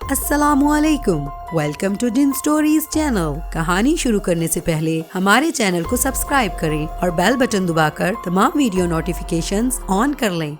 السلام علیکم، welcome to done stories channel. کہانی شروع کرنے سے پہلے ہمارے چینل کو سبسکرائب کریں اور بیل بٹن دبا کر تمام ویڈیو نوٹیفیکیشنز آن کر لیں۔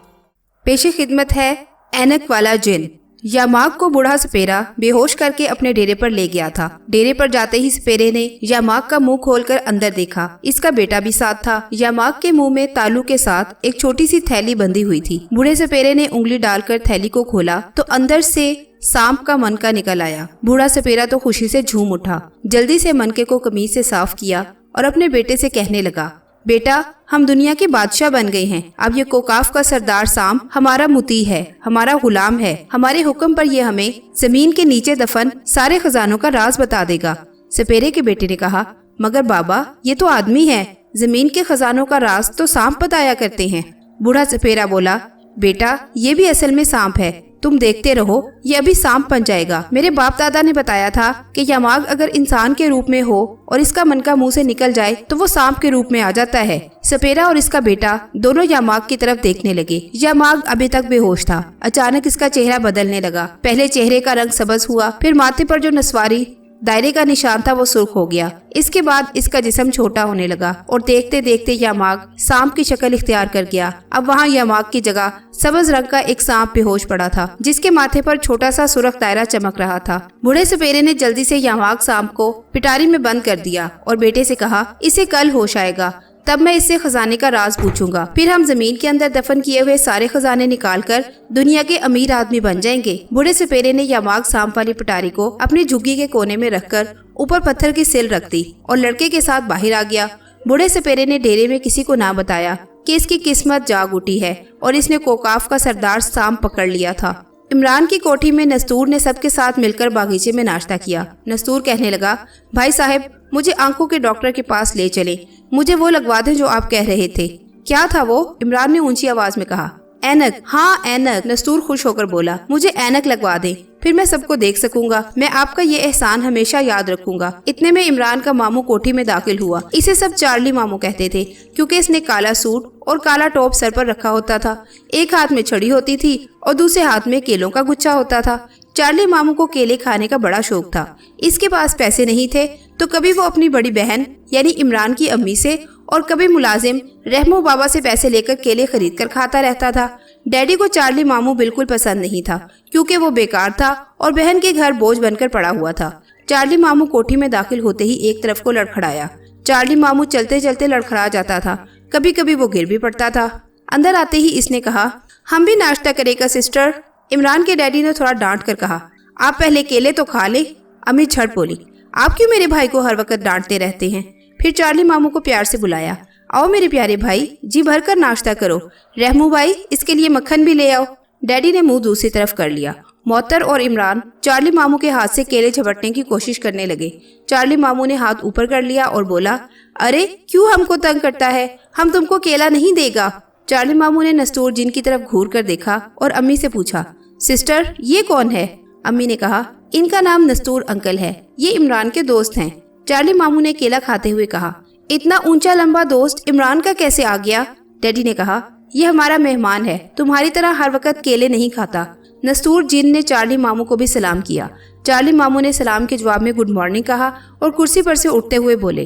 پیش خدمت ہے اینک والا جن۔ یاماگ کو بوڑھا سپیرا بے ہوش کر کے اپنے ڈیرے پر لے گیا تھا۔ ڈیرے پر جاتے ہی سپیرے نے یاماگ کا منہ کھول کر اندر دیکھا۔ اس کا بیٹا بھی ساتھ تھا۔ یاماگ کے منہ میں تالو کے ساتھ ایک چھوٹی سی تھیلی بندھی ہوئی تھی۔ بوڑھے سپیرے نے انگلی ڈال کر تھیلی کو کھولا تو اندر سے سانپ کا منکا نکل آیا۔ بوڑھا سپیرا تو خوشی سے جھوم اٹھا، جلدی سے منکے کو قمیص سے صاف کیا اور اپنے بیٹے سے کہنے لگا، بیٹا ہم دنیا کے بادشاہ بن گئے ہیں۔ اب یہ کوکاف کا سردار سانپ ہمارا مطیع ہے، ہمارا غلام ہے۔ ہمارے حکم پر یہ ہمیں زمین کے نیچے دفن سارے خزانوں کا راز بتا دے گا۔ سپیرے کے بیٹے نے کہا، مگر بابا یہ تو آدمی ہے، زمین کے خزانوں کا راز تو سانپ بتایا کرتے ہیں۔ بوڑھا سپیرا بولا، بیٹا یہ بھی اصل میں سانپ ہے، تم دیکھتے رہو، یہ ابھی سانپ بن جائے گا۔ میرے باپ دادا نے بتایا تھا کہ یاماگ اگر انسان کے روپ میں ہو اور اس کا منکا منہ سے نکل جائے تو وہ سانپ کے روپ میں آ جاتا ہے۔ سپیرا اور اس کا بیٹا دونوں یاماگ کی طرف دیکھنے لگے۔ یاماگ ابھی تک بے ہوش تھا۔ اچانک اس کا چہرہ بدلنے لگا۔ پہلے چہرے کا رنگ سبز ہوا، پھر ماتھے پر جو نسواری دائرے کا نشان تھا وہ سرخ ہو گیا۔ اس کے بعد اس کا جسم چھوٹا ہونے لگا اور دیکھتے دیکھتے یاماگ سانپ کی شکل اختیار کر گیا۔ اب وہاں یاماگ کی جگہ سبز رنگ کا ایک سانپ بے ہوش پڑا تھا، جس کے ماتھے پر چھوٹا سا سرخ دائرہ چمک رہا تھا۔ بوڑھے سپیرے نے جلدی سے یاماگ سانپ کو پٹاری میں بند کر دیا اور بیٹے سے کہا، اسے کل ہوش آئے گا، تب میں اس سے خزانے کا راز پوچھوں گا، پھر ہم زمین کے اندر دفن کیے ہوئے سارے خزانے نکال کر دنیا کے امیر آدمی بن جائیں گے۔ بوڑھے سپیرے نے یاماگ سانپ والی پٹاری کو اپنی جھگی کے کونے میں رکھ کر اوپر پتھر کی سل رکھ دی اور لڑکے کے ساتھ باہر آ گیا۔ بوڑھے سپیرے نے ڈیرے میں کسی کو نہ بتایا کہ اس کی قسمت جاگ اٹھی ہے اور اس نے کوکاف کا سردار سانپ پکڑ لیا تھا۔ عمران کی کوٹھی میں نستور نے سب کے ساتھ مل کر باغیچے میں ناشتہ کیا۔ نستور کہنے لگا، بھائی صاحب مجھے آنکھوں کے ڈاکٹر کے پاس لے چلیں، مجھے وہ لگوا دیں جو آپ کہہ رہے تھے۔ کیا تھا وہ؟ عمران نے اونچی آواز میں کہا۔ اینک۔ ہاں اینک، نستور خوش ہو کر بولا، مجھے اینک لگوا دیں، پھر میں سب کو دیکھ سکوں گا۔ میں آپ کا یہ احسان ہمیشہ یاد رکھوں گا۔ اتنے میں عمران کا ماموں کوٹھی میں داخل ہوا۔ اسے سب چارلی ماموں کہتے تھے کیونکہ اس نے کالا سوٹ اور کالا ٹوپ سر پر رکھا ہوتا تھا، ایک ہاتھ میں چھڑی ہوتی تھی اور دوسرے ہاتھ میں کیلوں کا گچھا ہوتا تھا۔ چارلی ماموں کو کیلے کھانے کا بڑا شوق تھا۔ اس کے پاس پیسے نہیں تھے تو کبھی وہ اپنی بڑی بہن یعنی عمران کی امی سے اور کبھی ملازم رحمو بابا سے پیسے لے کر کیلے خرید کر کھاتا رہتا تھا۔ ڈیڈی کو چارلی ماموں بالکل پسند نہیں تھا کیونکہ وہ بیکار تھا اور بہن کے گھر بوجھ بن کر پڑا ہوا تھا۔ چارلی ماموں کوٹھی میں داخل ہوتے ہی ایک طرف کو لڑکھڑایا۔ چارلی ماموں چلتے چلتے لڑکھڑا جاتا تھا، کبھی کبھی وہ گر بھی پڑتا تھا۔ اندر آتے ہی اس نے کہا، ہم بھی ناشتہ کرے گا سسٹر۔ عمران کے ڈیڈی نے تھوڑا ڈانٹ کر کہا، آپ پہلے کیلے تو کھا لیں۔ امی جھٹ بولی، آپ کیوں میرے بھائی کو ہر وقت ڈانٹتے رہتے ہیں؟ پھر چارلی ماموں کو پیار سے بلایا، آؤ میرے پیارے بھائی، جی بھر کر ناشتہ کرو۔ رحمو بھائی اس کے لیے مکھن بھی لے آؤ۔ ڈیڈی نے منہ دوسری طرف کر لیا۔ معطر اور عمران چارلی ماموں کے ہاتھ سے کیلے جھپٹنے کی کوشش کرنے لگے۔ چارلی ماموں نے ہاتھ اوپر کر لیا اور بولا، ارے کیوں ہم کو تنگ کرتا ہے، ہم تم کو کیلا نہیں دے گا۔ چارلی ماموں نے نستور جن کی طرف گھور کر دیکھا اور امی سے پوچھا، سسٹر یہ کون ہے؟ امی نے کہا، ان کا نام نستور انکل ہے، یہ عمران کے دوست ہیں۔ چارلی ماموں نے کیلا کھاتے ہوئے کہا، اتنا اونچا لمبا دوست عمران کا کیسے آ گیا؟ ڈیڈی نے کہا، یہ ہمارا مہمان ہے، تمہاری طرح ہر وقت کیلے نہیں کھاتا۔ نستور جن نے چارلی ماموں کو بھی سلام کیا۔ چارلی ماموں نے سلام کے جواب میں گڈ مارننگ کہا اور کرسی پر سے اٹھتے ہوئے بولے،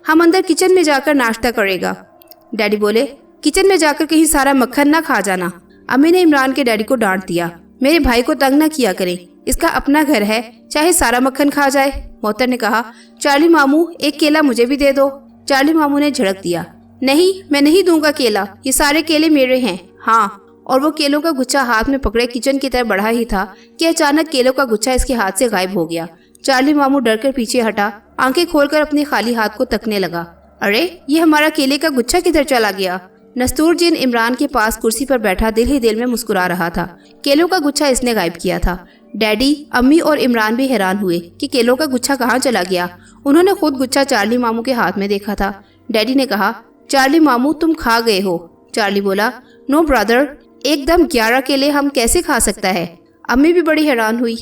ہم اندر کچن میں جا کر ناشتہ کرے گا۔ ڈیڈی بولے، کچن میں جا کر کہیں سارا مکھن نہ کھا جانا۔ امی نے عمران کے ڈیڈی کو ڈانٹ دیا، میرے بھائی کو تنگ نہ کیا کریں، اس کا اپنا گھر ہے، چاہے سارا مکھن کھا جائے۔ معطر نے کہا، چارلی ماموں ایک کیلا مجھے بھی دے دو۔ چارلی ماموں نے جھڑک دیا، نہیں میں نہیں دوں گا کیلا، یہ سارے کیلے میرے ہیں۔ ہاں، اور وہ کیلوں کا گچھا ہاتھ میں پکڑے کچن کی طرف بڑھا ہی تھا کہ اچانک کیلوں کا گچھا اس کے ہاتھ سے غائب ہو گیا۔ چارلی ماموں ڈر کر پیچھے ہٹا، آنکھیں کھول کر اپنے خالی ہاتھ کو تکنے لگا، ارے یہ ہمارا کیلے کا گچھا کدھر چلا گیا؟ نستور جن عمران کے پاس کرسی پر بیٹھا دل ہی دل میں مسکرا رہا تھا، کیلوں کا گچھا اس نے غائب کیا تھا۔ ڈیڈی، امی اور عمران بھی حیران ہوئے کہ کیلوں کا گچھا کہاں چلا گیا۔ انہوں نے خود گچھا چارلی ماموں کے ہاتھ میں دیکھا تھا۔ ڈیڈی نے کہا، چارلی ماموں تم کھا گئے ہو۔ چارلی بولا، نو برادر، ایک دم 11 کیلے ہم کیسے کھا سکتا ہے؟ امی بھی بڑی حیران ہوئی،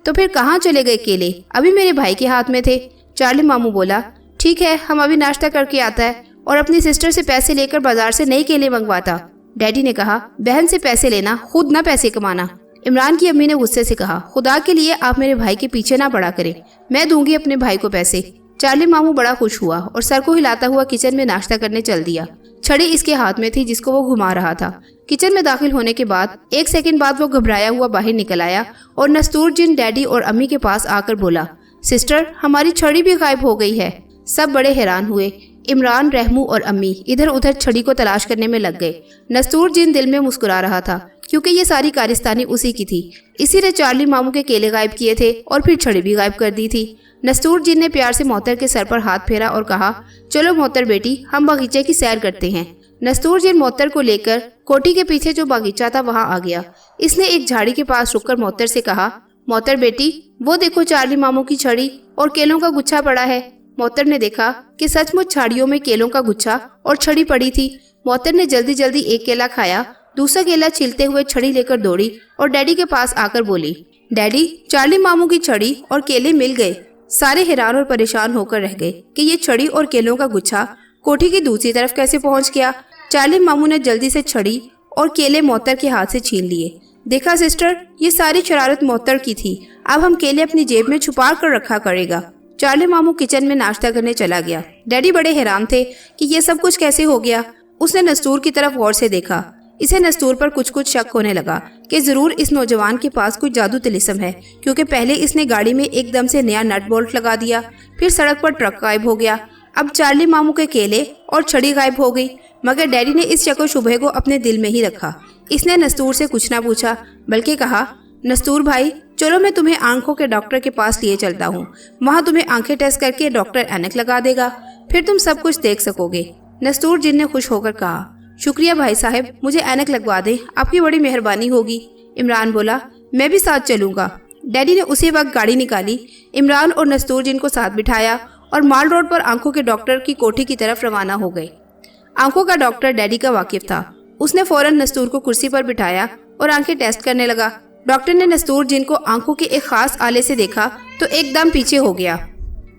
تو پھر کہاں چلے گئے کیلے؟ ابھی میرے بھائی کے ہاتھ میں تھے۔ چارلی ماموں بولا، ٹھیک ہے ہم ابھی ناشتہ کر کے آتا ہے اور اپنی سسٹر سے پیسے لے کر بازار سے نئے کیلے منگواتا۔ ڈیڈی نے کہا، بہن سے پیسے لینا، خود نہ پیسے کمانا۔ इमरान की अम्मी ने गुस्से से कहा, खुदा के लिए आप मेरे भाई के पीछे ना पड़ा करें, मैं दूंगी अपने भाई को पैसे। चार्ली मामू बड़ा खुश हुआ और सर को हिलाता हुआ किचन में नाश्ता करने चल दिया। छड़ी इसके हाथ में थी जिसको वो घुमा रहा था। किचन में दाखिल होने के बाद 1 सेकंड बाद वो घबराया हुआ बाहर निकल आया और नस्तूर जिन डैडी और अम्मी के पास आकर बोला, सिस्टर हमारी छड़ी भी गायब हो गई है। सब बड़े हैरान हुए। इमरान, रहमू और अम्मी इधर उधर छड़ी को तलाश करने में लग गए। नस्तूर जिन दिल में मुस्कुरा रहा था क्योंकि ये सारी कारिस्तानी उसी की थी। इसी ने चार्ली मामू के केले गायब किए थे और फिर छड़ी भी गायब कर दी थी। नस्तूर जिन ने प्यार से मोहतर के सर पर हाथ फेरा और कहा, चलो मोहतर बेटी हम बागीचे की सैर करते हैं। नस्तूर जिन मोहतर को लेकर कोठी के पीछे जो बागीचा था वहाँ आ गया। इसने एक झाड़ी के पास रुककर मोहतर से कहा, मोहतर बेटी वो देखो चार्ली मामू की छड़ी और केलों का गुच्छा पड़ा है। मोहतर ने देखा कि सचमुच छड़ियों में केलों का गुच्छा और छड़ी पड़ी थी। मोहतर ने जल्दी जल्दी एक केला खाया, दूसरा केला छिलते हुए छड़ी लेकर दौड़ी और डैडी के पास आकर बोली, डैडी चार्ली मामू की छड़ी और केले मिल गए। सारे हैरान और परेशान होकर रह गए कि ये छड़ी और केलों का गुच्छा कोठी की दूसरी तरफ कैसे पहुंच गया। चार्ली मामू ने जल्दी से छड़ी और केले मोहतर के हाथ से छीन लिए। देखा सिस्टर, ये सारी शरारत मोहतर की थी। अब हम केले अपनी जेब में छुपा कर रखा करेगा। चार्ली मामू किचन में नाश्ता करने चला गया। डैडी बड़े हैरान थे कि ये सब कुछ कैसे हो गया। उसने नस्तूर की तरफ गौर से देखा। इसे नस्तूर पर कुछ शक होने लगा कि जरूर इस नौजवान के पास कोई जादू तिलिस्म है, क्योंकि पहले इसने गाड़ी में एकदम से नया नट बोल्ट लगा दिया, फिर सड़क पर ट्रक गायब हो गया, अब चार्ली मामू के केले और छड़ी गायब हो गई। मगर डैडी ने इस शक व शुबहे को अपने दिल में ही रखा। इसने नस्तूर से कुछ ना पूछा बल्कि कहा, नस्तूर भाई चलो मैं तुम्हें आंखों के डॉक्टर के पास लिए चलता हूँ। वहाँ तुम्हें आंखें टेस्ट करके डॉक्टर ऐनक लगा देगा, फिर तुम सब कुछ देख सकोगे। नस्तूर जिन ने खुश होकर कहा, शुक्रिया भाई साहब, मुझे ऐनक लगवा दे, आपकी बड़ी मेहरबानी होगी। इमरान बोला, मैं भी साथ चलूंगा। डैडी ने उसी वक्त गाड़ी निकाली, इमरान और नस्तूर जिन को साथ बिठाया और माल रोड पर आंखों के डॉक्टर की कोठी की तरफ रवाना हो गए। आंखों का डॉक्टर डैडी का वाकिफ था। उसने फौरन नस्तूर को कुर्सी पर बिठाया और आंखें टेस्ट करने लगा। डॉक्टर ने नस्तूर जिन को आंखों के एक खास आले से देखा तो एकदम पीछे हो गया।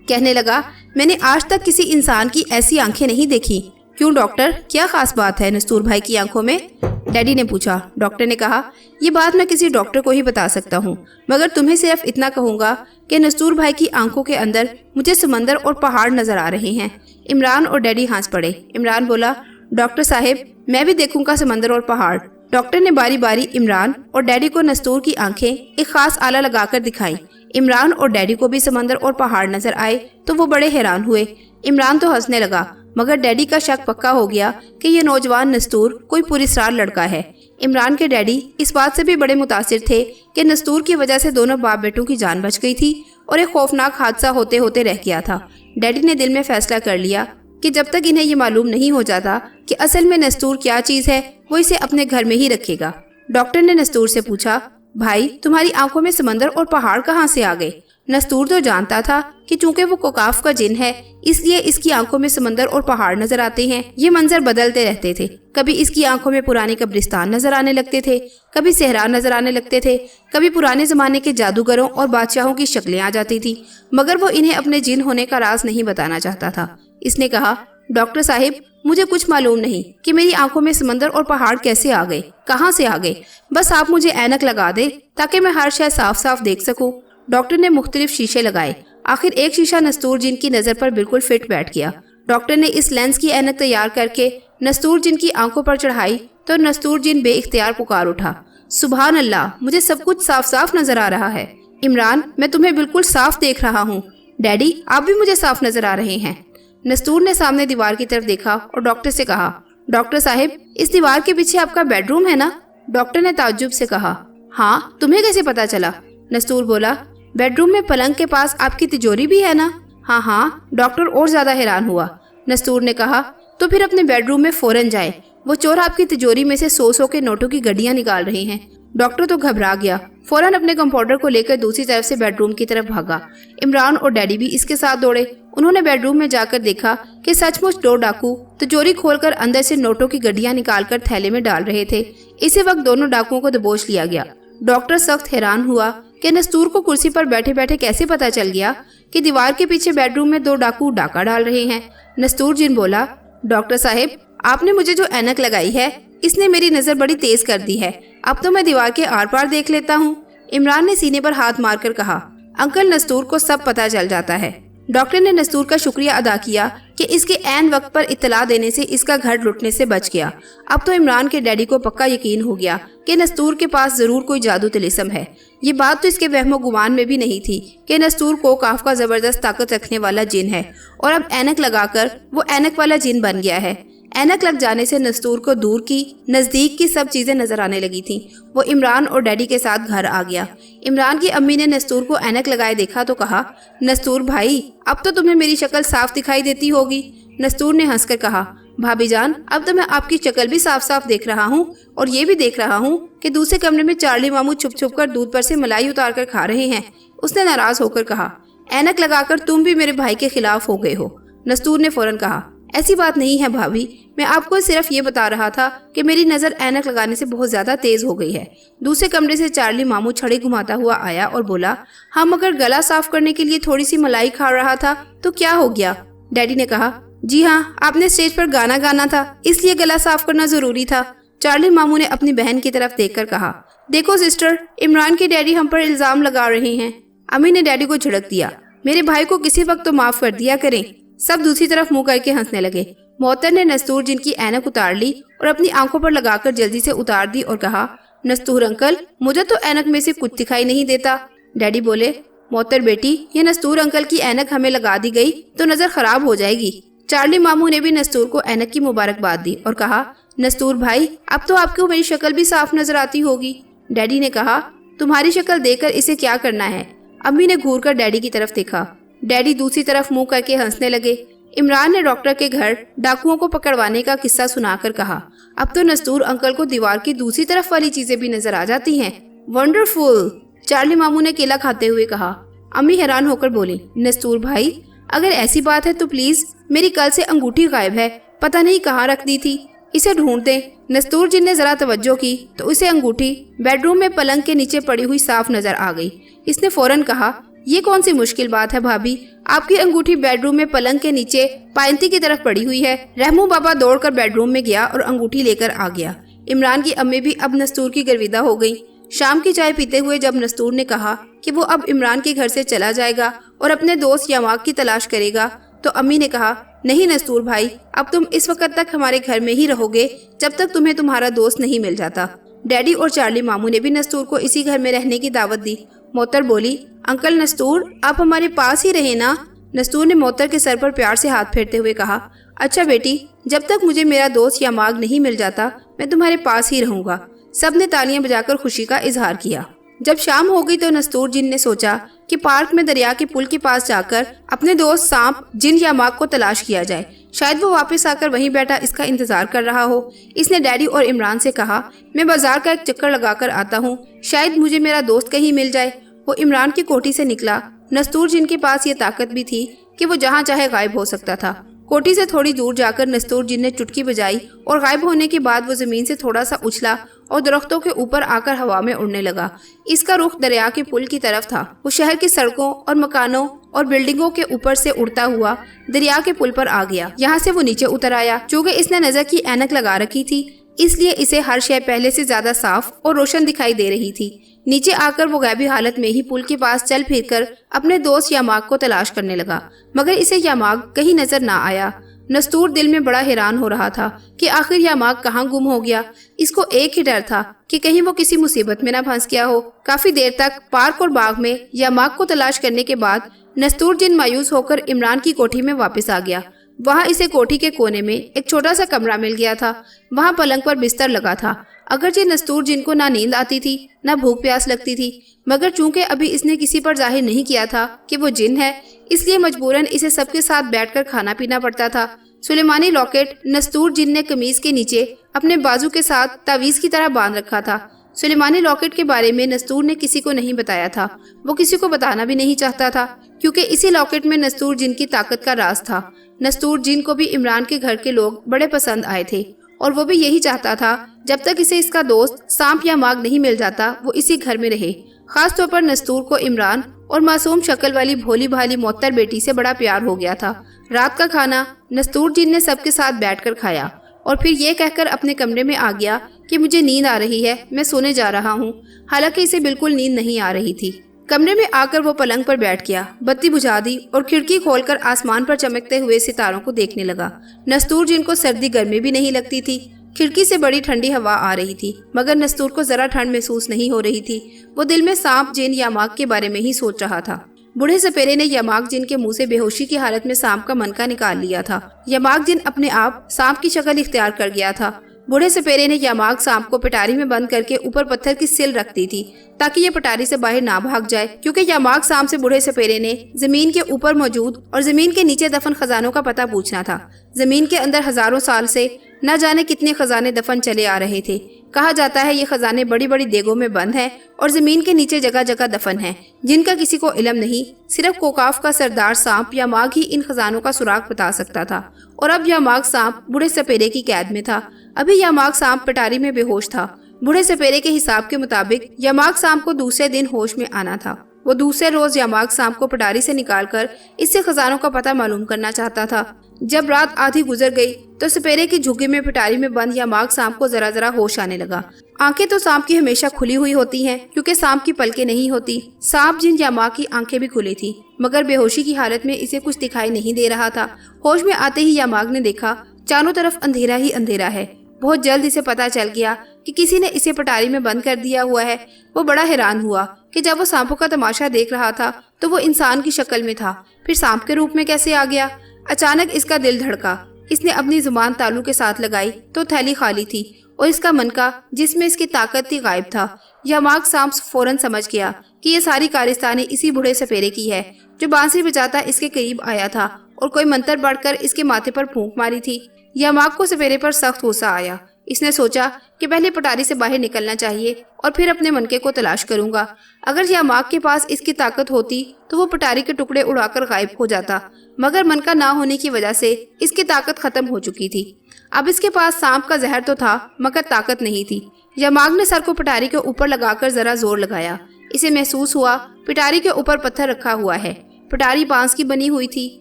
कहने लगा, मैंने आज तक किसी इंसान की ऐसी आंखें नहीं देखी। क्यों डॉक्टर, क्या खास बात है नस्तूर भाई की आंखों में? डैडी ने पूछा। डॉक्टर ने कहा, ये बात मैं किसी डॉक्टर को ही बता सकता हूँ, मगर तुम्हें सिर्फ इतना कहूँगा कि नस्तूर भाई की आंखों के अंदर मुझे समंदर और पहाड़ नजर आ रहे हैं। इमरान और डैडी हंस पड़े। इमरान बोला, डॉक्टर साहब मैं भी देखूंगा समंदर और पहाड़। डॉक्टर ने बारी बारी इमरान और डैडी को नस्तूर की आंखें एक खास आला लगाकर दिखाई। इमरान और डैडी को भी समंदर और पहाड़ नजर आए तो वो बड़े हैरान हुए। इमरान तो हंसने लगा, मगर डैडी का शक पक्का हो गया कि ये नौजवान नस्तूर कोई पुरस्कार लड़का है। इमरान के डैडी इस बात से भी बड़े मुतासिर थे कि नस्तूर की वजह से दोनों बाप बेटों की जान बच गई थी और एक खौफनाक हादसा होते होते रह गया था। डैडी ने दिल में फैसला कर लिया कि जब तक इन्हें ये मालूम नहीं हो जाता कि असल में नस्तूर क्या चीज है, वो इसे अपने घर में ही रखेगा। डॉक्टर ने नस्तूर से पूछा, भाई तुम्हारी आंखों में समंदर और पहाड़ कहाँ से आ गए? नस्तूर तो जानता था कि चूंकि वो कोकाफ का जिन है इसलिए इसकी आंखों में समंदर और पहाड़ नजर आते हैं। ये मंजर बदलते रहते थे। कभी इसकी आंखों में पुराने कब्रिस्तान नजर आने लगते थे, कभी सहरा नजर आने लगते थे, कभी पुराने जमाने के जादूगरों और बादशाहों की शक्लें आ जाती थी, मगर वो इन्हें अपने जिन होने का राज नहीं बताना चाहता था। इसने कहा, डॉक्टर साहिब मुझे कुछ मालूम नहीं कि मेरी आंखों में समंदर और पहाड़ कैसे आ गए, कहाँ से आ गए। बस आप मुझे ऐनक लगा दे ताकि मैं हर शय साफ साफ देख सकूं। डॉक्टर ने मुख्तलिफ शीशे लगाए। आखिर एक शीशा नस्तूर जिन की नजर पर बिल्कुल फिट बैठ गया। डॉक्टर ने इस लेंस की ऐनक तैयार करके नस्तूर जिन की आंखों पर चढ़ाई तो नस्तूर जिन बेइख्तियार पुकार उठा, सुभान अल्लाह, मुझे सब कुछ साफ साफ नजर आ रहा है। इमरान मैं तुम्हें बिल्कुल साफ देख रहा हूँ। डैडी आप भी मुझे साफ नजर आ रहे हैं। नस्तूर ने सामने दीवार की तरफ देखा और डॉक्टर से कहा, डॉक्टर साहिब इस दीवार के पीछे आपका बेडरूम है ना? डॉक्टर ने ताज्जुब से कहा, हाँ, तुम्हें कैसे पता चला? नस्तूर बोला, बेडरूम में पलंग के पास आपकी तिजोरी भी है ना? हाँ हाँ। डॉक्टर और ज्यादा हैरान हुआ। नस्तूर ने कहा, तो फिर अपने बेडरूम में फौरन जाए, वो चोर आपकी तिजोरी में से 100 के नोटों की गड्डियां निकाल रहे हैं। डॉक्टर तो घबरा गया, फौरन अपने कंपाउंडर को लेकर दूसरी तरफ से बेडरूम की तरफ भागा। इमरान और डैडी भी इसके साथ दौड़े। उन्होंने बेडरूम में जाकर देखा कि सचमुच 2 डाकू तिजोरी खोलकर अंदर से नोटों की गड्डियां निकालकर थैले में डाल रहे थे। इसी वक्त दोनों डाकुओं को दबोच लिया गया। डॉक्टर सख्त हैरान हुआ कि नस्तूर को कुर्सी पर बैठे बैठे कैसे पता चल गया कि दीवार के पीछे बेडरूम में 2 डाकू डाका डाल रहे हैं। नस्तूर जिन बोला, डॉक्टर साहब आपने मुझे जो ऐनक लगाई है इसने मेरी नजर बड़ी तेज कर दी है। अब तो मैं दीवार के आर पार देख लेता हूँ। इमरान ने सीने पर हाथ मारकर कहा, अंकल नस्तूर को सब पता चल जाता है। डॉक्टर ने नस्तूर का शुक्रिया अदा किया कि इसके ऐन वक्त पर इत्तला देने से इसका घर लुटने से बच गया। अब तो इमरान के डैडी को पक्का यकीन हो गया कि नस्तूर के पास जरूर कोई जादू तिलिस्म है। ये बात तो इसके वहमो गुमान में भी नहीं थी कि नस्तूर को काफ का जबरदस्त ताकत रखने वाला जिन है और अब ऐनक लगाकर वो ऐनक वाला जिन बन गया है। ऐनक लग जाने से नस्तूर को दूर की नजदीक की सब चीजें नजर आने लगी थीं। वो इमरान और डैडी के साथ घर आ गया। इमरान की अम्मी ने नस्तूर को ऐनक लगाए देखा तो कहा, नस्तूर भाई अब तो तुम्हें मेरी शक्ल साफ दिखाई देती होगी। नस्तूर ने हंसकर कहा, भाभी जान अब तो मैं आपकी शक्ल भी साफ साफ देख रहा हूँ और ये भी देख रहा हूँ कि दूसरे कमरे में चार्ली मामू छुप छुप कर दूध पर से मलाई उतार कर खा रहे हैं। उसने नाराज होकर कहा, ऐनक लगाकर तुम भी मेरे भाई के खिलाफ हो गए हो। नस्तूर ने फौरन कहा, ऐसी बात नहीं है भाभी, मैं आपको सिर्फ ये बता रहा था कि मेरी नज़र ऐनक लगाने से बहुत ज़्यादा तेज़ हो गई है। दूसरे कमरे से चार्ली मामू छड़ी घुमाता हुआ आया और बोला, हम अगर गला साफ करने के लिए थोड़ी सी मलाई खा रहा था तो क्या हो गया? डैडी ने कहा, जी हाँ, आपने स्टेज पर गाना गाना था इसलिए गला साफ करना ज़रूरी था। चार्ली मामू ने अपनी बहन की तरफ देखकर कहा, देखो सिस्टर, इमरान के डैडी हम पर इल्ज़ाम लगा रहे हैं। अम्मी ने डैडी को झिड़क दिया, मेरे भाई को किसी वक्त तो माफ़ कर दिया करें। सब दूसरी तरफ मुंह करके हंसने लगे। मोहतर ने नस्तूर जिन की ऐनक उतार ली और अपनी आंखों पर लगाकर जल्दी से उतार दी और कहा, नस्तूर अंकल मुझे तो ऐनक में से कुछ दिखाई नहीं देता। डैडी बोले, मोहतर बेटी ये नस्तूर अंकल की ऐनक हमें लगा दी गई तो नजर खराब हो जाएगी। चार्ली मामू ने भी नस्तूर को ऐनक की मुबारकबाद दी और कहा, नस्तूर भाई अब तो आपको मेरी शक्ल भी साफ नजर आती होगी। डैडी ने कहा, तुम्हारी शक्ल देखकर इसे क्या करना है? अम्मी ने घूर कर डैडी की तरफ देखा। डैडी दूसरी तरफ मुंह करके हंसने लगे। इमरान ने डॉक्टर के घर डाकुओं को पकड़वाने का किस्सा सुनाकर कहा, अब तो नस्तूर अंकल को दीवार की दूसरी तरफ वाली चीजें भी नजर आ जाती हैं। वंडरफुल, चार्ली मामू ने केला खाते हुए कहा। अम्मी हैरान होकर बोली, नस्तूर भाई अगर ऐसी बात है तो प्लीज मेरी कल से अंगूठी गायब है, पता नहीं कहाँ रख दी थी, इसे ढूंढ दें। नस्तूर जिन ने जरा तवज्जो की तो उसे अंगूठी बेडरूम में पलंग के नीचे पड़ी हुई साफ नजर आ गई। इसने फौरन कहा, ये कौन सी मुश्किल बात है भाभी, आपकी अंगूठी बेडरूम में पलंग के नीचे पायंती की तरफ पड़ी हुई है। रहमू बाबा दौड़कर बेडरूम में गया और अंगूठी लेकर आ गया। इमरान की अम्मी भी अब नस्तूर की गर्विदा हो गई। शाम की चाय पीते हुए जब नस्तूर ने कहा कि वो अब इमरान के घर से चला जाएगा और अपने दोस्त यमाक की तलाश करेगा तो अम्मी ने कहा, नहीं नस्तूर भाई, अब तुम इस वक्त तक हमारे घर में ही रहोगे जब तक तुम्हें तुम्हारा दोस्त नहीं मिल जाता। डैडी और चार्ली मामू ने भी नस्तूर को इसी घर में रहने की दावत दी। मोहतर बोली, अंकल नस्तूर आप हमारे पास ही रहे ना। नस्तूर ने मोहतर के सर पर प्यार से हाथ फेरते हुए कहा, अच्छा बेटी, जब तक मुझे मेरा दोस्त या माग नहीं मिल जाता मैं तुम्हारे पास ही रहूंगा। सब ने तालियां बजाकर खुशी का इजहार किया। जब शाम हो गई तो नस्तूर जिन ने सोचा कि पार्क में दरिया के पुल के पास जाकर अपने दोस्त सांप जिन या माग को तलाश किया जाए, शायद वो वापस आकर वहीं बैठा इसका इंतजार कर रहा हो। इसने डैडी और इमरान से कहा, मैं बाजार का एक चक्कर लगाकर आता हूँ, शायद मुझे मेरा दोस्त कहीं मिल जाए। वो इमरान की कोठी से निकला। नस्तूर जिन के पास ये ताकत भी थी कि वो जहाँ चाहे गायब हो सकता था। कोठी से थोड़ी दूर जाकर नस्तूर जिन ने चुटकी बजाई और गायब होने के बाद वो जमीन से थोड़ा सा उछला और दरख्तों के ऊपर आकर हवा में उड़ने लगा। इसका रुख दरिया के पुल की तरफ था। वो शहर की सड़कों और मकानों और बिल्डिंगों के ऊपर से उड़ता हुआ दरिया के पुल पर आ गया। यहाँ से वो नीचे उतर आया। चूँकि इसने नजर की ऐनक लगा रखी थी इसलिए इसे हर शय पहले से ज्यादा साफ और रोशन दिखाई दे रही थी। नीचे आकर वो गायबी हालत में ही पुल के पास चल फिरकर अपने दोस्त यामाग को तलाश करने लगा, मगर इसे यामाग कहीं नजर ना आया। नस्तूर दिल में बड़ा हैरान हो रहा था कि आखिर यामाग कहाँ गुम हो गया। इसको एक ही डर था कि कहीं वो किसी मुसीबत में ना फंस गया हो। काफी देर तक पार्क और बाग में यामाग को तलाश करने के बाद नस्तूर जिन मायूस होकर इमरान की कोठी में वापस आ गया। वहाँ इसे कोठी के कोने में एक छोटा सा कमरा मिल गया था। वहाँ पलंग पर बिस्तर लगा था। अगरचे नस्तूर जिन को ना नींद आती थी ना भूख प्यास लगती थी, मगर चूंकि अभी इसने किसी पर जाहिर नहीं किया था कि वो जिन है, इसलिए मजबूरन इसे सबके साथ बैठकर खाना पीना पड़ता था। सुलेमानी लॉकेट नस्तूर जिन ने कमीज के नीचे अपने बाजू के साथ तावीज की तरह बांध रखा था। सुलेमानी लॉकेट के बारे में नस्तूर ने किसी को नहीं बताया था। वो किसी को बताना भी नहीं चाहता था क्योंकि इसी लॉकेट में नस्तूर जिन की ताकत का राज था। नस्तूर जिन को भी इमरान के घर के लोग बड़े पसंद आए थे और वो भी यही चाहता था जब तक इसे इसका दोस्त सांप या माग नहीं मिल जाता वो इसी घर में रहे। खास तौर पर नस्तूर को इमरान और मासूम शक्ल वाली भोली भाली मोहतर बेटी से बड़ा प्यार हो गया था। रात का खाना नस्तूर जिन ने सबके साथ बैठकर खाया और फिर ये कहकर अपने कमरे में आ गया कि کہ مجھے نیند آ رہی ہے، میں سونے جا رہا ہوں، حالانکہ اسے بالکل نیند نہیں آ رہی تھی۔ کمرے میں آ کر وہ پلنگ پر بیٹھ گیا، بتی بجھا دی اور کھڑکی کھول کر آسمان پر چمکتے ہوئے ستاروں کو دیکھنے لگا۔ نستور جن کو سردی گرمی بھی نہیں لگتی تھی، کھڑکی سے بڑی ٹھنڈی ہوا آ رہی تھی، مگر نستور کو ذرا ٹھنڈ محسوس نہیں ہو رہی تھی۔ وہ دل میں سانپ جن یاماک کے بارے میں ہی سوچ رہا تھا۔ بوڑھے سپیرے نے یاماک جن کے منہ سے بے ہوشی کی حالت میں سانپ کا منکا نکال لیا تھا۔ یاماک جن اپنے آپ سانپ کی شکل اختیار کر گیا تھا۔ بوڑھے سپیرے نے یاماک سانپ کو پٹاری میں بند کر کے اوپر پتھر کی سل رکھ دی تھی تاکہ یہ پٹاری سے باہر نہ بھاگ جائے، کیونکہ یاماک سانپ سے بوڑھے سپیرے نے زمین کے اوپر موجود اور زمین کے نیچے دفن خزانوں کا پتہ پوچھنا تھا۔ زمین کے اندر ہزاروں سال سے نہ جانے کتنے خزانے دفن چلے آ رہے تھے۔ کہا جاتا ہے یہ خزانے بڑی بڑی دیگوں میں بند ہیں اور زمین کے نیچے جگہ جگہ دفن ہیں، جن کا کسی کو علم نہیں۔ صرف کوکاف کا سردار سانپ یاماک ہی ان خزانوں کا سراغ بتا سکتا تھا، اور اب یاماک سانپ بوڑھے سپیرے کی قید میں تھا۔ ابھی یاماک سانپ پٹاری میں بے ہوش تھا۔ بوڑھے سپیرے کے حساب کے مطابق یاماک سانپ کو دوسرے دن ہوش میں آنا تھا۔ وہ دوسرے روز یاماک سانپ کو پٹاری سے نکال کر اس سے خزانوں کا پتہ معلوم کرنا چاہتا تھا۔ جب رات آدھی گزر گئی تو سپیرے کی جھگی میں پٹاری میں بند یاماک سانپ کو ذرا ذرا ہوش آنے لگا۔ آنکھیں تو سانپ کی ہمیشہ کھلی ہوئی ہوتی ہیں، کیونکہ سانپ کی پلکیں نہیں ہوتی۔ سانپ جن یاماک کی آنکھیں بھی کھلی تھی، مگر بے ہوشی کی حالت میں اسے کچھ دکھائی نہیں دے رہا تھا۔ ہوش میں آتے ہی یاماک نے دیکھا چاروں طرف اندھیرا ہی اندھیرا ہے۔ بہت جلد اسے پتا چل گیا کہ کسی نے اسے پٹاری میں بند کر دیا ہوا ہے۔ وہ بڑا حیران ہوا کہ جب وہ سانپوں کا تماشا دیکھ رہا تھا تو وہ انسان کی شکل میں تھا، پھر سانپ کے روپ میں کیسے آ گیا؟ اچانک اس کا دل دھڑکا۔ اس نے اپنی زبان تالو کے ساتھ لگائی تو تھیلی خالی تھی اور اس کا منکا جس میں اس کی طاقت تھی غائب تھا۔ یاماک سانپ فوراً سمجھ گیا کہ یہ ساری کارستانی اسی بوڑھے سپیرے کی ہے جو بانسری بجاتا اس کے قریب آیا تھا اور کوئی منتر پڑھ کر اس کے ماتھے پر پھونک ماری تھی۔ یاماک کو سپیرے پر سخت غصہ آیا۔ اس نے سوچا کہ پہلے پٹاری سے باہر نکلنا چاہیے اور پھر اپنے منکے کو تلاش کروں گا۔ اگر یاماک کے پاس اس کی طاقت ہوتی تو وہ پٹاری کے ٹکڑے اڑا کر غائب ہو جاتا، مگر منکا نہ ہونے کی وجہ سے اس کی طاقت ختم ہو چکی تھی۔ اب اس کے پاس سانپ کا زہر تو تھا مگر طاقت نہیں تھی۔ یاماک نے سر کو پٹاری کے اوپر لگا کر ذرا زور لگایا۔ اسے محسوس ہوا پٹاری کے اوپر پتھر رکھا ہوا ہے۔ پٹاری بانس کی بنی ہوئی تھی۔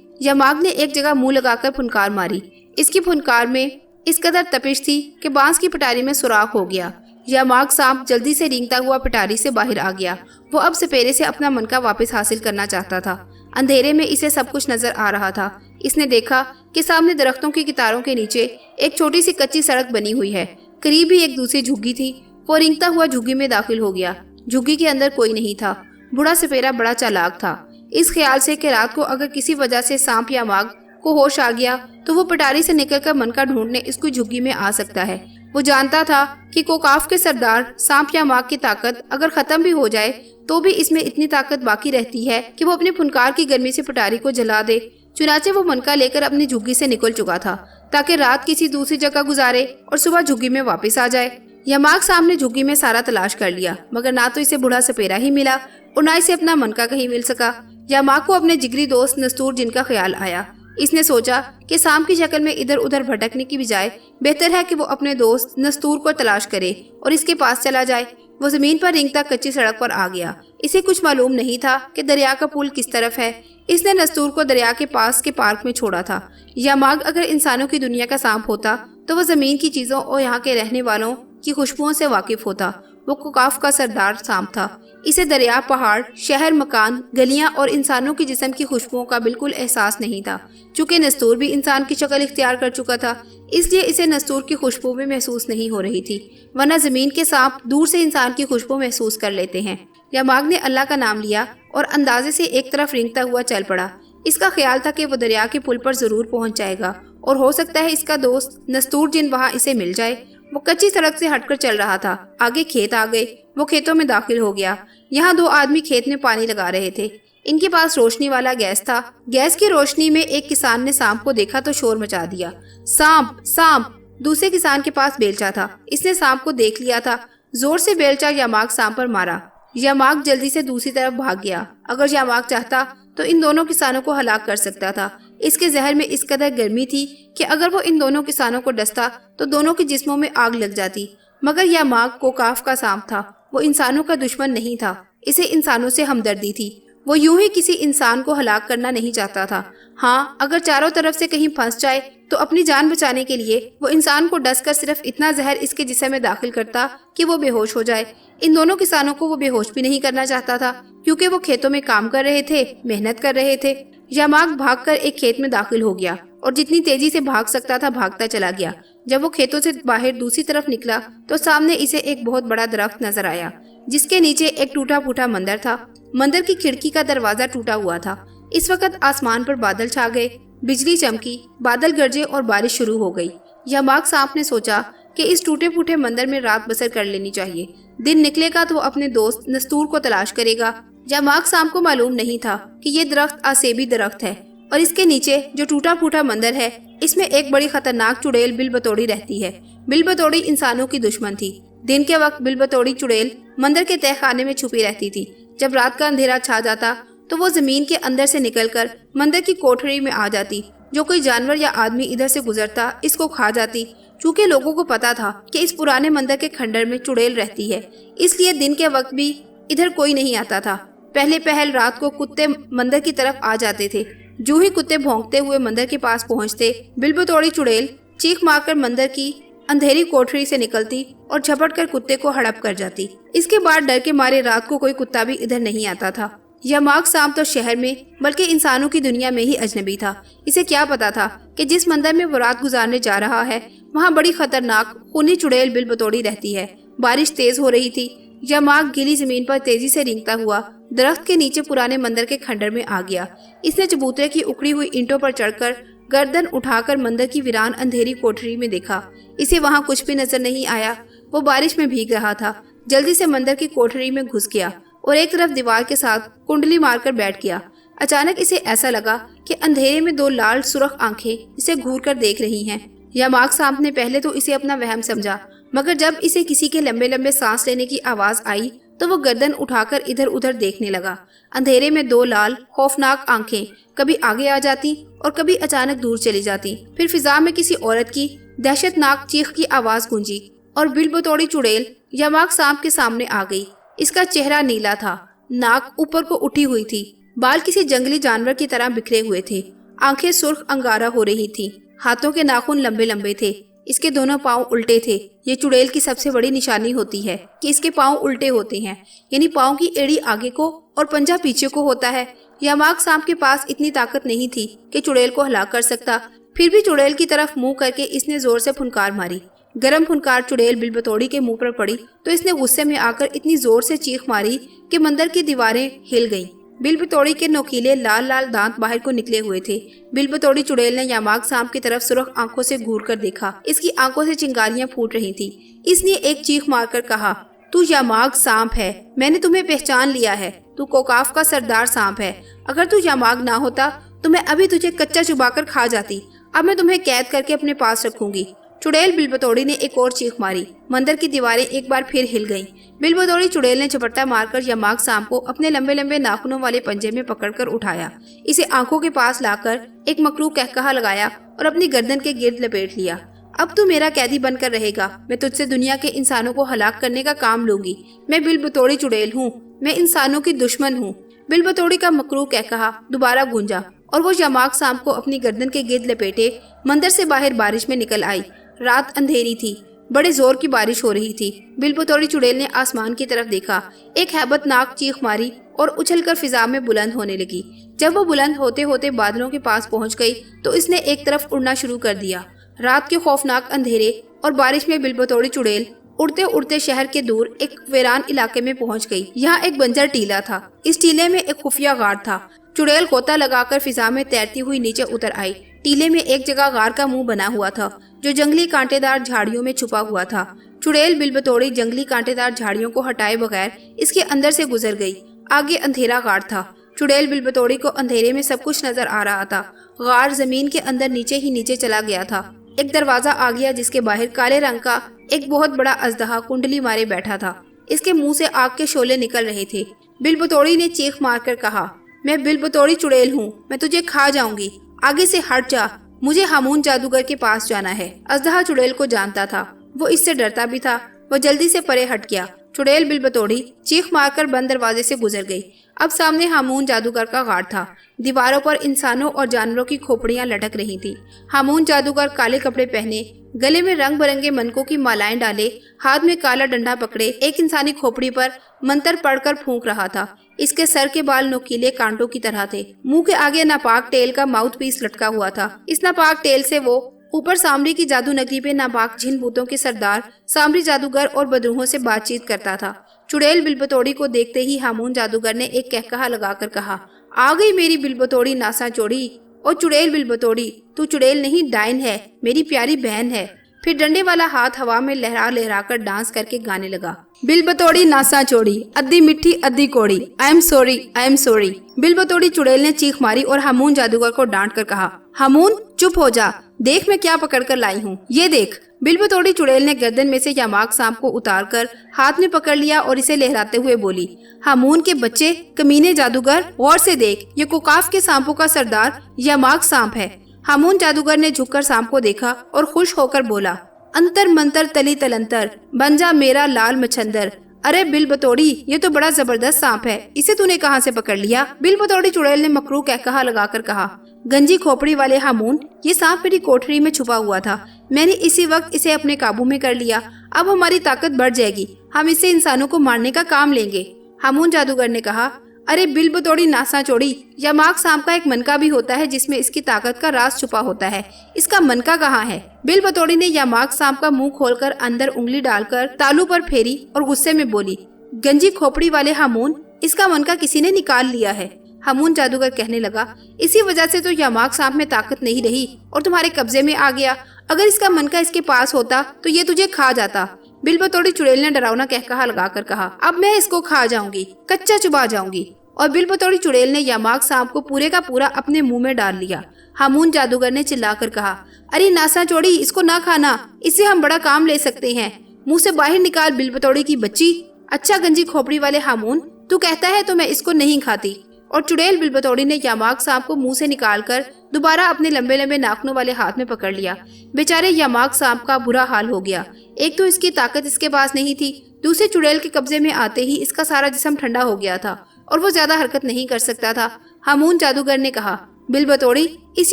یاماک نے ایک جگہ منہ لگا کر پھنکار ماری۔ اس کی پھنکار میں اس قدر تپش تھی کہ بانس کی پٹاری میں سوراخ ہو گیا۔ یاماک سانپ جلدی سے رینگتا ہوا پٹاری سے باہر آ گیا۔ وہ اب سپیرے سے اپنا منکا واپس حاصل کرنا چاہتا تھا۔ اندھیرے میں اسے سب کچھ نظر آ رہا تھا۔ اس نے دیکھا کہ سامنے درختوں کی کتاروں کے نیچے ایک چھوٹی سی کچی سڑک بنی ہوئی ہے۔ قریب ہی ایک دوسری جھگی تھی۔ وہ رینگتا ہوا جھگی میں داخل ہو گیا۔ جھگی کے اندر کوئی نہیں تھا۔ بوڑھا سپیرا بڑا چالاک تھا۔ اس خیال سے کہ رات کو اگر کسی وجہ سے سانپ یاماک کو ہوش آ گیا تو وہ پٹاری سے نکل کر منکا ڈھونڈنے اس کو جھگی میں آ سکتا ہے۔ وہ جانتا تھا کہ کوکاف کے سردار سانپ یاماک کی طاقت اگر ختم بھی ہو جائے تو بھی اس میں اتنی طاقت باقی رہتی ہے کہ وہ اپنے پھنکار کی گرمی سے پٹاری کو جلا دے۔ چنانچہ وہ منکا لے کر اپنی جھگی سے نکل چکا تھا تاکہ رات کسی دوسری جگہ گزارے اور صبح جھگی میں واپس آ جائے۔ یاماک صاحب نے جھگی میں سارا تلاش کر لیا، مگر نہ تو اسے بوڑھا سپیرا ہی ملا اور نہ اسے اپنا منکا کہیں مل سکا۔ یاماک کو اپنے جگری دوست نستور جن کا خیال آیا۔ اس نے سوچا کہ سانپ کی شکل میں ادھر ادھر بھٹکنے کی بجائے بہتر ہے کہ وہ اپنے دوست نستور کو تلاش کرے اور اس کے پاس چلا جائے۔ وہ زمین پر رینگتا کچی سڑک پر آ گیا۔ اسے کچھ معلوم نہیں تھا کہ دریا کا پل کس طرف ہے۔ اس نے نستور کو دریا کے پاس کے پارک میں چھوڑا تھا۔ یاماک اگر انسانوں کی دنیا کا سانپ ہوتا تو وہ زمین کی چیزوں اور یہاں کے رہنے والوں کی خوشبوؤں سے واقف ہوتا۔ وہ کوکاف کا سردار سانپ تھا۔ اسے دریا، پہاڑ، شہر، مکان، گلیاں اور انسانوں کی جسم کی خوشبوؤں کا بالکل احساس نہیں تھا۔ چونکہ نستور بھی انسان کی شکل اختیار کر چکا تھا، اس لیے اسے نستور کی خوشبو بھی محسوس نہیں ہو رہی تھی، ورنہ زمین کے سانپ دور سے انسان کی خوشبو محسوس کر لیتے ہیں۔ یاماک نے اللہ کا نام لیا اور اندازے سے ایک طرف رینگتا ہوا چل پڑا۔ اس کا خیال تھا کہ وہ دریا کے پل پر ضرور پہنچ جائے گا اور ہو سکتا ہے اس کا دوست نستور جن وہاں اسے مل جائے۔ وہ کچی سڑک سے ہٹ کر چل رہا تھا۔ آگے کھیت آ گئے۔ وہ کھیتوں میں داخل ہو گیا۔ یہاں دو آدمی کھیت میں پانی لگا رہے تھے۔ ان کے پاس روشنی والا گیس تھا۔ گیس کی روشنی میں ایک کسان نے سانپ کو دیکھا تو شور مچا دیا، سانپ سانپ! دوسرے کسان کے پاس بیلچا تھا۔ اس نے سانپ کو دیکھ لیا تھا۔ زور سے بیلچا یاماک سانپ پر مارا۔ یاماک جلدی سے دوسری طرف بھاگ گیا۔ اگر یاماک چاہتا تو ان دونوں کسانوں کو ہلاک کر سکتا تھا۔ اس کے زہر میں اس قدر گرمی تھی کہ اگر وہ ان دونوں کسانوں کو ڈستا تو دونوں کے جسموں میں آگ لگ جاتی۔ مگر یاماک کوکاف کا سانپ تھا۔ وہ انسانوں کا دشمن نہیں تھا۔ اسے انسانوں سے ہمدردی تھی۔ وہ यूं ही किसी इंसान को हलाक करना नहीं चाहता था। हाँ, अगर चारों तरफ से कहीं फंस जाए तो अपनी जान बचाने के लिए वो इंसान को डसकर सिर्फ इतना जहर इसके जिस्म में दाखिल करता कि वो बेहोश हो जाए। इन दोनों किसानों को वो बेहोश भी नहीं करना चाहता था, क्योंकि वो खेतों में काम कर रहे थे, मेहनत कर रहे थे। यामाक भागकर एक खेत में दाखिल हो गया और जितनी तेजी से भाग सकता था भागता चला गया। जब वो खेतों से बाहर दूसरी तरफ निकला तो सामने इसे एक बहुत बड़ा दरख्त नजर आया, जिसके नीचे एक टूटा फूटा मंदिर था। मंदिर की खिड़की का दरवाजा टूटा हुआ था। इस वक्त आसमान पर बादल छा गए, बिजली चमकी, बादल गरजे और बारिश शुरू हो गई। यामाक सांप ने सोचा कि इस टूटे फूटे मंदिर में रात बसर कर लेनी चाहिए। दिन निकलेगा तो वो अपने दोस्त नस्तूर को तलाश करेगा। यामाक सांप को मालूम नहीं था कि ये दरख्त आसेबी दरख्त है और इसके नीचे जो टूटा फूटा मंदिर है, इसमें एक बड़ी खतरनाक चुड़ैल बिलबतौड़ी रहती है। बिलबतौड़ी इंसानों की दुश्मन थी। दिन के वक्त बिलबतौड़ी चुड़ैल मंदिर के तहखाने में छुपी रहती थी। जब रात का अंधेरा छा जाता तो वो जमीन के अंदर से निकलकर मंदिर की कोठरी में आ जाती। जो कोई जानवर या आदमी इधर से गुजरता इसको खा जाती। चूँकि लोगों को पता था कि इस पुराने मंदिर के खंडर में चुड़ैल रहती है, इसलिए दिन के वक्त भी इधर कोई नहीं आता था। पहले पहल रात को कुत्ते मंदिर की तरफ आ जाते थे। जो ही कुत्ते भौंकते हुए मंदिर के पास पहुंचते, बिलबतौड़ी चुड़ैल चीख मारकर मंदिर की अंधेरी कोठरी से निकलती और झपट कर कुत्ते को हड़प कर जाती। इसके बाद डर के मारे रात को कोई कुत्ता भी इधर नहीं आता था। यामाक सांप तो शहर में बल्कि इंसानों की दुनिया में ही अजनबी था। इसे क्या पता था कि जिस मंदिर में वो रात गुजारने जा रहा है वहाँ बड़ी खतरनाक खूनी चुड़ैल बिलबतौड़ी रहती है। बारिश तेज हो रही थी। यामाक गीली जमीन पर तेजी से रेंगता हुआ दरख्त के नीचे पुराने मंदिर के खंडर में आ गया। इसने चबूतरे की उखड़ी हुई ईंटों पर चढ़कर गर्दन उठाकर मंदिर की वीरान अंधेरी कोठरी में देखा। इसे वहाँ कुछ भी नजर नहीं आया। वो बारिश में भीग रहा था। जल्दी से मंदिर की कोठरी में घुस गया और एक तरफ दीवार के साथ कुंडली मारकर बैठ गया। अचानक इसे ऐसा लगा कि अंधेरे में दो लाल सुर्ख आंखें इसे घूर कर देख रही हैं। यामाक सांप ने पहले तो इसे अपना वहम समझा, मगर जब इसे किसी के लंबे लंबे सांस लेने की आवाज आई तो वो गर्दन उठाकर इधर उधर देखने लगा। अंधेरे में दो लाल खौफनाक आंखें कभी आगे आ जाती और कभी अचानक दूर चली जाती। फिर फिजा में किसी औरत की दहशतनाक चीख की आवाज गूंजी और बिलबतौड़ी चुड़ैल यामाक सांप के सामने आ गई। इसका चेहरा नीला था, नाक ऊपर को उठी हुई थी, बाल किसी जंगली जानवर की तरह बिखरे हुए थे, आंखें सुर्ख अंगारा हो रही थी, हाथों के नाखून लंबे लंबे थे, इसके दोनों पांव उल्टे थे। ये चुड़ैल की सबसे बड़ी निशानी होती है कि इसके पांव उल्टे होते हैं, यानी पांव की एड़ी आगे को और पंजा पीछे को होता है। यामाक सांप के पास इतनी ताकत नहीं थी कि चुड़ैल को हलाक कर सकता। फिर भी चुड़ैल की तरफ मुंह करके इसने जोर से फुनकार मारी। गरम फुनकार चुड़ैल बिलबतौड़ी के मुंह पर पड़ी तो इसने गुस्से में आकर इतनी जोर से चीख मारी कि मंदिर की दीवारें हिल गईं। बिलबतौड़ी के नोकीले लाल लाल दांत बाहर को निकले हुए थे। बिलबतौड़ी चुड़ैल ने यामाक सांप की तरफ सुर्ख आंखों से घूर कर देखा। इसकी आंखों से चिंगारियां फूट रही थी। इसने एक चीख मारकर कहा, तू यामाक सांप है, मैंने तुम्हें पहचान लिया है। तू कोकाफ का सरदार सांप है। अगर तू यामाक ना होता तो मैं अभी तुझे कच्चा चुबाकर खा जाती। अब मैं तुम्हें कैद करके अपने पास रखूंगी। चुड़ैल बिलबतौड़ी ने एक और चीख मारी। मंदिर की दीवारें एक बार फिर हिल गईं। बिलबतौड़ी चुड़ैल ने झपट्टा मारकर यामाक सांप को अपने लंबे लंबे नाखूनों वाले पंजे में पकड़कर उठाया। इसे आंखों के पास लाकर एक मकरू कहकहा लगाया और अपनी गर्दन के गिर्द लपेट लिया। अब तू मेरा कैदी बनकर रहेगा। मैं तुझसे दुनिया के इंसानों को हलाक करने का काम लूंगी। मैं बिलबतौड़ी चुड़ैल हूँ, मैं इंसानों की दुश्मन हूँ। बिलबतौड़ी का मकरू कहकहा दोबारा गूंजा और वो यामाक सांप को अपनी गर्दन के गिर्द लपेटे मंदिर से बाहर बारिश में निकल आई। रात अंधेरी थी, बड़े जोर की बारिश हो रही थी। बिलबतौड़ी चुड़ैल ने आसमान की तरफ देखा, एक हैबतनाक चीख मारी और उछलकर फिजा में बुलंद होने लगी। जब वो बुलंद होते होते बादलों के पास पहुंच गई तो इसने एक तरफ उड़ना शुरू कर दिया। रात के खौफनाक अंधेरे और बारिश में बिलबतौड़ी चुड़ैल उड़ते उड़ते शहर के दूर एक वीरान इलाके में पहुंच गई। यहाँ एक बंजर टीला था। इस टीले में एक खुफिया गार था। चुड़ैल गोता लगाकर फिजा में तैरती हुई नीचे उतर आई। टीले में एक जगह गार का मुंह बना हुआ था जो जंगली कांटेदार झाड़ियों में छुपा हुआ था। चुड़ैल बिलबतौड़ी जंगली कांटेदार झाड़ियों को हटाए बगैर इसके अंदर से गुजर गई। आगे अंधेरा गार था। चुड़ैल बिलबतौड़ी को अंधेरे में सब कुछ नजर आ रहा था। गार जमीन के अंदर नीचे ही नीचे चला गया था। एक दरवाजा आ गया जिसके बाहर काले रंग का एक बहुत बड़ा अजदहा कुंडली मारे बैठा था। इसके मुंह से आग के शोले निकल रहे थे। बिलबतौड़ी ने चीख मारकर कहा, मैं बिलबतौड़ी चुड़ैल हूँ, मैं तुझे खा जाऊंगी, आगे से हट जा, मुझे हामून जादूगर के पास जाना है। अजदहा चुड़ैल को जानता था, वो इससे डरता भी था। वो जल्दी से परे हट गया। चुड़ैल बिलबतोड़ी चीख मारकर बंद दरवाजे से गुजर गई। अब सामने हामून जादूगर का गाढ़ था। दीवारों पर इंसानों और जानवरों की खोपड़ियां लटक रही थी। हामून जादूगर काले कपड़े पहने, गले में रंग बिरंगे मनकों की मालाएं डाले, हाथ में काला डंडा पकड़े एक इंसानी खोपड़ी पर मंत्र पढ़कर फूंक रहा था। इसके सर के बाल नुकीले कांटों की तरह थे। मुंह के आगे नापाक टेल का माउथ पीस लटका हुआ था। इस नापाक टेल से वो ऊपर सामरी की जादू नगरी पे नापाक जिन भूतों के सरदार सामरी जादूगर और बदरूहों से बातचीत करता था। चुड़ैल बिलबतोड़ी को देखते ही हामून जादूगर ने एक कहकहा लगाकर कहा, आ गई मेरी बिलबतोड़ी नासा चोड़ी। और चुड़ैल बिलबतोड़ी, तू चुड़ैल नहीं डायन है, मेरी प्यारी बहन है। फिर डंडे वाला हाथ हवा में लहरा लहरा कर डांस करके गाने लगा। बिलबतोड़ी नासा चोड़ी, अद्धी मिट्टी अद्धी कोड़ी, I am sorry I am sorry. बिलबतोड़ी चुड़ैल ने चीख मारी और हामून जादूगर को डांट कर कहा, हामून चुप हो जा, देख मैं क्या पकड़ कर लाई हूँ, ये देख। बिलबतोड़ी चुड़ैल ने गर्दन में से यामाक सांप को उतारकर हाथ में पकड़ लिया और इसे लहराते हुए बोली, हामून के बच्चे, कमीने जादूगर, गौर से देख, ये कोकाफ के सांपों का सरदार यामाक सांप है। हामून जादूगर ने झुककर सांप को देखा और खुश होकर बोला, अंतर मंतर तली तलंतर, बन जा मेरा लाल मच्छंदर। अरे बिलबतोड़ी, ये तो बड़ा जबरदस्त सांप है, इसे तूने कहाँ से पकड़ लिया? बिलबतोड़ी चुड़ैल ने मकरू कहकहा लगाकर कहा, गंजी खोपड़ी वाले हामून, ये सांप मेरी कोठरी में छुपा हुआ था, मैंने इसी वक्त इसे अपने काबू में कर लिया। अब हमारी ताकत बढ़ जाएगी, हम इससे इंसानों को मारने का काम लेंगे। हामून जादूगर ने कहा, अरे बिलबतोड़ी नासा चोड़ी, यामाक सांप का एक मनका भी होता है जिसमें इसकी ताकत का राज छुपा होता है, इसका मनका कहाँ है? बिलबतोड़ी ने यामाक सांप का मुंह खोलकर अंदर उंगली डालकर तालू पर फेरी और गुस्से में बोली, गंजी खोपड़ी वाले हामून, इसका मनका किसी ने निकाल लिया है। हामून जादूगर कहने लगा, इसी वजह से तो यामाक सांप में ताकत नहीं रही और तुम्हारे कब्जे में आ गया। अगर इसका मनका इसके पास होता तो ये तुझे खा जाता। बिलबतोड़ी चुड़ैल ने डरावना कहकहा लगाकर कहा, अब मैं इसको खा जाऊंगी, कच्चा चुबा जाऊंगी। और बिलबतोड़ी चुड़ैल ने यामाक सांप को पूरे का पूरा अपने मुंह में डाल लिया। हामून जादूगर ने चिल्लाकर कहा, अरे नासा चोड़ी, इसको ना खाना, इससे हम बड़ा काम ले सकते हैं। मुंह से बाहर निकाल बिलबतोड़ी की बच्ची। अच्छा गंजी खोपड़ी वाले हामून, तू कहता है तो मैं इसको नहीं खाती। और चुड़ैल बिलबतोड़ी ने यामाक सांप को मुंह से निकालकर दोबारा अपने लंबे लंबे नाखूनों वाले हाथ में पकड़ लिया। बेचारे यामाक सांप का बुरा हाल हो गया। एक तो इसकी ताकत इसके पास नहीं थी, दूसरे चुड़ैल के कब्जे में आते ही इसका सारा जिस्म ठंडा हो गया था और वो ज्यादा हरकत नहीं कर सकता था। हामून जादूगर ने कहा, बिलबतोड़ी, इस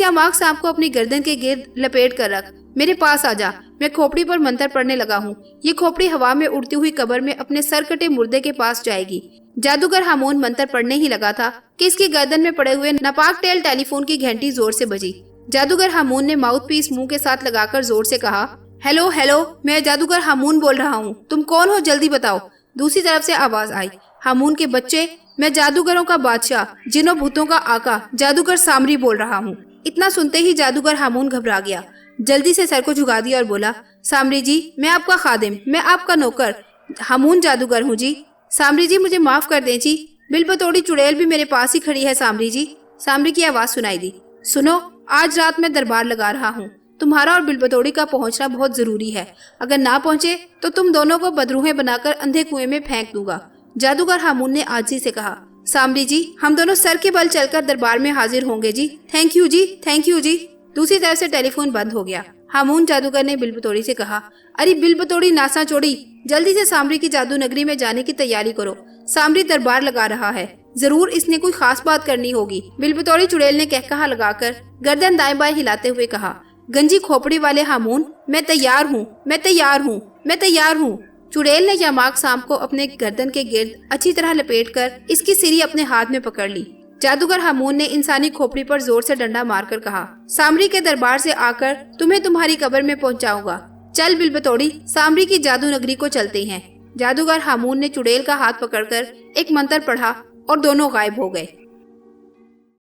यामाक सांप को अपनी गर्दन के गिर्द लपेट कर रख, मेरे पास आ जा, मैं खोपड़ी पर मंत्र पढ़ने लगा हूँ। ये खोपड़ी हवा में उड़ती हुई कब्र में अपने सर कटे मुर्दे के पास जाएगी। जादूगर हामून मंत्र पढ़ने ही लगा था कि इसकी गर्दन में पड़े हुए नापाक टेल टेलीफोन की घंटी जोर से बजी। जादूगर हामून ने माउथ पीस मुंह के साथ लगाकर जोर से कहा, हेलो हेलो, मैं जादूगर हामून बोल रहा हूँ, तुम कौन हो, जल्दी बताओ। दूसरी तरफ से आवाज आई, हामून के बच्चे, मैं जादूगरों का बादशाह, जिनों भूतों का आका, जादूगर सामरी बोल रहा हूँ। इतना सुनते ही जादूगर हामून घबरा गया, जल्दी से सर को झुका दिया और बोला, सामरी जी, मैं आपका खादिम, मैं आपका नौकर हामून जादूगर हूँ जी। सामरी जी, मुझे माफ कर दें जी, बिलबतोड़ी चुड़ैल भी मेरे पास ही खड़ी है सामरी जी। सामरी की आवाज सुनाई दी, सुनो, आज रात मैं दरबार लगा रहा हूँ, तुम्हारा और बिलबतोड़ी का पहुँचना बहुत जरूरी है, अगर ना पहुँचे तो तुम दोनों को बदरूहें बनाकर अंधे कुएं में फेंक दूंगा। जादूगर हामून ने आजी से कहा, सामरी जी, हम दोनों सर के बल चलकर दरबार में हाजिर होंगे जी, थैंक यू जी, थैंक यू जी। दूसरी तरफ से टेलीफोन बंद हो गया। हामून जादूगर ने बिलबतोड़ी से कहा, अरे बिलबतोड़ी नासा चोड़ी, जल्दी से सामरी की जादू नगरी में जाने की तैयारी करो, सामरी दरबार लगा रहा है, जरूर इसने कोई खास बात करनी होगी। बिलबतोड़ी चुड़ैल ने कहकहा लगाकर गर्दन दाएं बाएं हिलाते हुए कहा, गंजी खोपड़ी वाले हामून, मैं तैयार हूँ, मैं तैयार हूँ, मैं तैयार हूँ। चुड़ैल ने यामाक सांप को अपने गर्दन के गिर्द अच्छी तरह लपेटकर इसकी सिरी अपने हाथ में पकड़ ली। जादूगर हामून ने इंसानी खोपड़ी पर जोर से डंडा मारकर कहा, सामरी के दरबार से आकर तुम्हें तुम्हारी कब्र में पहुंचाऊंगा। चल बिलबतोड़ी, सामरी की जादू नगरी को चलते हैं। जादूगर हामून ने चुड़ैल का हाथ पकड़कर एक मंत्र पढ़ा और दोनों गायब हो गए।